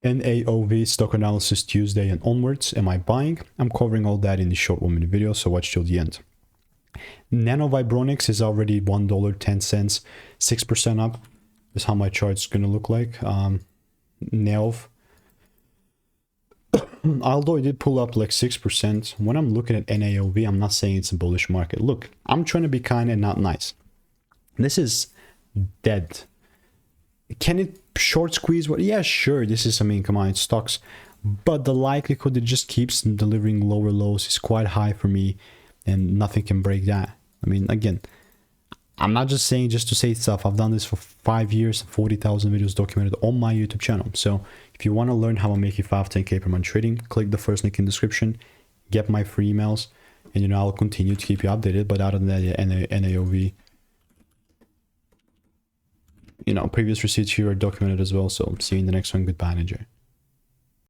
NAOV Stock Analysis Tuesday and onwards. Am I buying? I'm covering all that in the short 1-minute video, so watch till the end. NanoVibronix is already $1.10, 6% up. This is how my chart's going to look like. NAOV. Although it did pull up like 6%, when I'm looking at NAOV, I'm not saying it's a bullish market. Look, I'm trying to be kind and not nice. This is dead. Can it short squeeze? What? Yeah, sure. This is, I mean, come on, it's stocks. But the likelihood it just keeps delivering lower lows is quite high for me, and nothing can break that. I mean, again, I'm not just saying just to say stuff. I've done this for 5 years, 40,000 videos documented on my YouTube channel. So if you want to learn how I'm making 5-10K per month trading, click the first link in the description, get my free emails, and you know, I'll continue to keep you updated. But other than that, yeah, NAOV, you know, previous receipts here are documented as well. So see you in the next one. Goodbye and enjoy.